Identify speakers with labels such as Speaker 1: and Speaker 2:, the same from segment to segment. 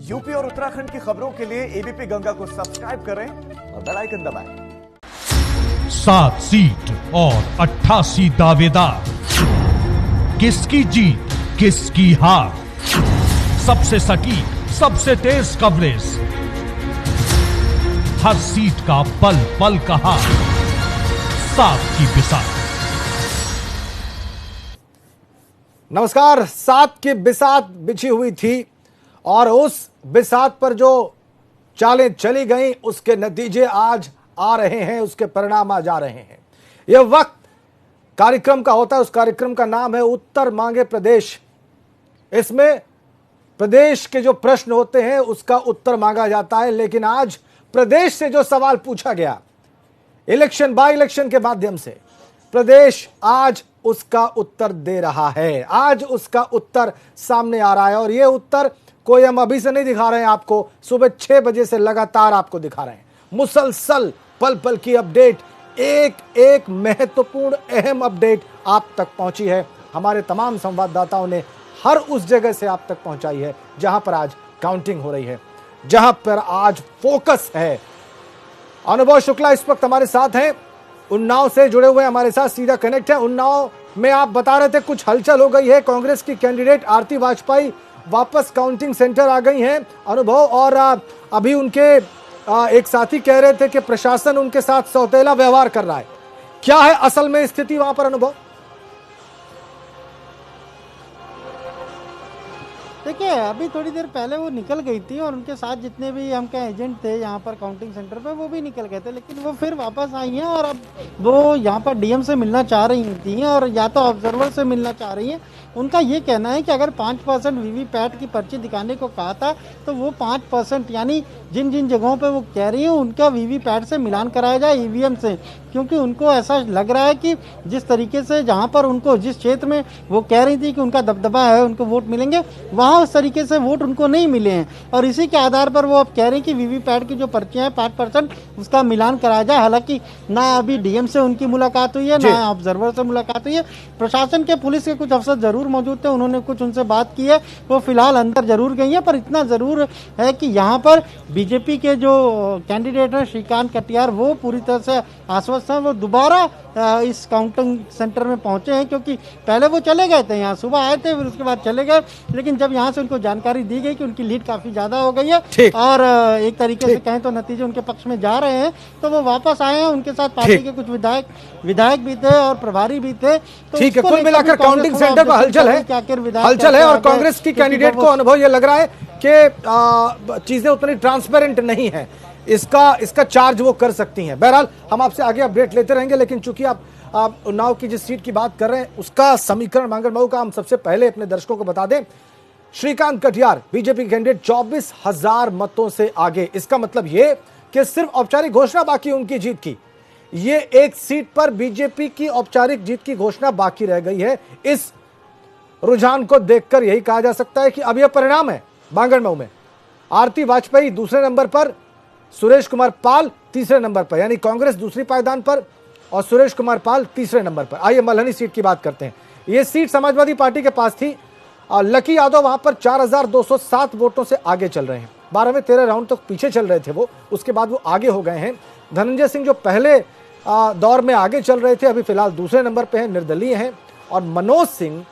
Speaker 1: UP और उत्तराखंड की खबरों के लिए एबीपी गंगा को सब्सक्राइब करें और बेल आइकन दबाएं।
Speaker 2: 7 सीट और 88 दावेदार, किसकी जीत किसकी हार, सबसे सटीक सबसे तेज कवरेज, हर सीट का पल पल का हाल, 7 की बिसात।
Speaker 3: नमस्कार। 7 की बिसात बिछी हुई थी और उस बिसात पर जो चालें चली गईं उसके नतीजे आज आ रहे हैं, उसके परिणाम आज आ रहे हैं। यह वक्त कार्यक्रम का होता है, उस कार्यक्रम का नाम है उत्तर मांगे प्रदेश। इसमें प्रदेश के जो प्रश्न होते हैं उसका उत्तर मांगा जाता है, लेकिन आज प्रदेश से जो सवाल पूछा गया इलेक्शन बाय इलेक्शन के माध्यम से, प्रदेश आज उसका उत्तर दे रहा है। आज उसका उत्तर सामने आ रहा है और यह उत्तर कोई हम अभी से नहीं दिखा रहे हैं आपको, सुबह 6 बजे से लगातार आपको दिखा रहे हैं। मुसलसल पल पल की अपडेट, एक एक महत्वपूर्ण अहम अपडेट आप तक पहुंची है। हमारे तमाम संवाददाताओं ने हर उस जगह से आप तक पहुंचाई है जहां पर आज काउंटिंग हो रही है, जहां पर आज फोकस है। अनुभव शुक्ला इस वक्त हमारे साथ हैं, उन्नाव से जुड़े हुए हमारे साथ सीधा कनेक्ट है। उन्नाव में आप बता रहे थे कुछ हलचल हो गई है, कांग्रेस की कैंडिडेट आरती वाजपेयी वापस काउंटिंग सेंटर आ गई हैं अनुभव, और अभी उनके एक साथी कह रहे थे कि प्रशासन उनके साथ सौतेला व्यवहार कर रहा है। क्या है असल में स्थिति वहां पर अनुभव?
Speaker 4: देखिए, अभी थोड़ी देर पहले वो निकल गई थी और उनके साथ जितने भी हम क्या एजेंट थे यहाँ पर काउंटिंग सेंटर पे वो भी निकल गए थे, लेकिन वो फिर वापस आई हैं और अब वो यहाँ पर डीएम से मिलना चाह रही थी और या तो ऑब्जर्वर से मिलना चाह रही हैं। उनका ये कहना है कि अगर 5% वीवीपैट की पर्ची दिखाने को कहा था तो वो 5% यानी जिन जिन जगहों पे वो कह रही हैं उनका वीवीपैट से मिलान कराया जाए ईवीएम से, क्योंकि उनको ऐसा लग रहा है कि जिस तरीके से जहाँ पर उनको जिस क्षेत्र में वो कह रही थी कि उनका दबदबा है, उनको वोट मिलेंगे, वहाँ उस तरीके से वोट उनको नहीं मिले हैं और इसी के आधार पर वो अब कह रहे हैं कि वीवीपैट की जो पर्चियाँ हैं 5% उसका मिलान कराया जाए। हालांकि ना अभी डीएम से उनकी मुलाकात हुई है, ना ऑब्जर्वर से मुलाकात हुई है। प्रशासन के पुलिस के कुछ अफसर जरूर मौजूद थे, उन्होंने कुछ उनसे बात की है, वो फिलहाल अंदर जरूर गई है। पर इतना जरूर है कि यहाँ पर बीजेपी के जो कैंडिडेट हैं श्रीकांत कटियार, वो पूरी तरह से आश्वस्त हैं। वो दोबारा इस काउंटिंग सेंटर में पहुंचे हैं, क्योंकि पहले वो चले गए थे, यहाँ सुबह आए थे फिर उसके बाद चले गए, लेकिन जब यहाँ से उनको जानकारी दी गई कि उनकी लीड काफी ज्यादा हो गई है और एक तरीके से कहें तो नतीजे उनके पक्ष में जा रहे हैं, तो वो वापस आए हैं। उनके साथ पार्टी के कुछ विधायक भी थे और प्रभारी भी थे। तो
Speaker 3: ठीक है, कुल मिलाकर काउंटिंग सेंटर पर हलचल है और कांग्रेस की कैंडिडेट को अनुभव ये लग रहा है कि चीजें उतनी ट्रांसपेरेंट नहीं है, इसका चार्ज वो कर सकती हैं। बहरहाल हम आपसे आगे अपडेट लेते रहेंगे, लेकिन चूंकि आप उन्नाव की जिस सीट की बात कर रहे हैं उसका समीकरण मांगरमऊ का हम सबसे पहले अपने दर्शकों को बता दें। श्रीकांत कटियार बीजेपी कैंडिडेट 24,000 मतों से आगे। इसका मतलब ये कि सिर्फ औपचारिक घोषणा बाकी उनकी जीत की। ये एक सीट पर बीजेपी की औपचारिक जीत की घोषणा बाकी रह गई है। इस रुझान को देखकर यही कहा जा सकता है कि अब यह परिणाम है। बांगरमऊ में आरती वाजपेयी दूसरे नंबर पर, सुरेश कुमार पाल तीसरे नंबर पर, यानी कांग्रेस दूसरी पायदान पर और सुरेश कुमार पाल तीसरे नंबर पर। आइए मल्हनी सीट की बात करते हैं। यह सीट समाजवादी पार्टी के पास थी। लकी यादव वहां पर 4,207 वोटों से आगे चल रहे हैं। 12वें-13 राउंड तक पीछे चल रहे थे वो, उसके बाद वो आगे हो गए हैं। धनंजय सिंह जो पहले दौर में आगे चल रहे थे अभी फिलहाल दूसरे नंबर पर हैं, निर्दलीय हैं। और मनोज सिंह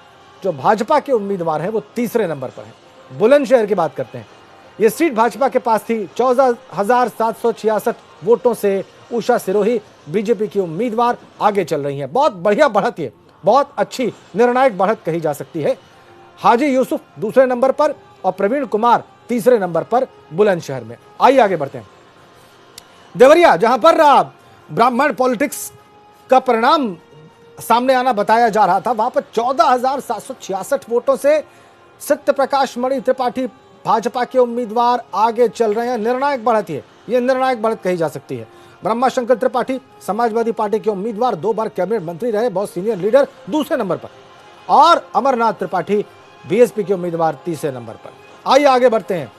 Speaker 3: जो भाजपा के उम्मीदवार हैं वो तीसरे नंबर पर हैं। बुलंदशहर की बात करते हैं। ये सीट भाजपा के पास थी। 14,766 वोटों से उषा सिरोही बीजेपी की उम्मीदवार आगे चल रही हैं। बहुत बढ़िया बढ़त, ये बहुत अच्छी निर्णायक बढ़त कही जा सकती है। हाजी यूसुफ दूसरे नंबर पर और प्रवीण कुमार तीसरे नंबर पर बुलंदशहर में। आइए आगे बढ़ते हैं। देवरिया, जहां पर ब्राह्मण पॉलिटिक्स का परिणाम सामने आना बताया जा रहा था, वहां पर 14,766 वोटों से सत्य प्रकाश मणि त्रिपाठी भाजपा के उम्मीदवार आगे चल रहे हैं। निर्णायक बढ़त, ये निर्णायक बढ़त कही जा सकती है। ब्रह्मा शंकर त्रिपाठी समाजवादी पार्टी के उम्मीदवार, 2 बार कैबिनेट मंत्री रहे, बहुत सीनियर लीडर, दूसरे नंबर पर, और अमरनाथ त्रिपाठी बीएसपी के उम्मीदवार तीसरे नंबर पर। आइए आगे बढ़ते हैं।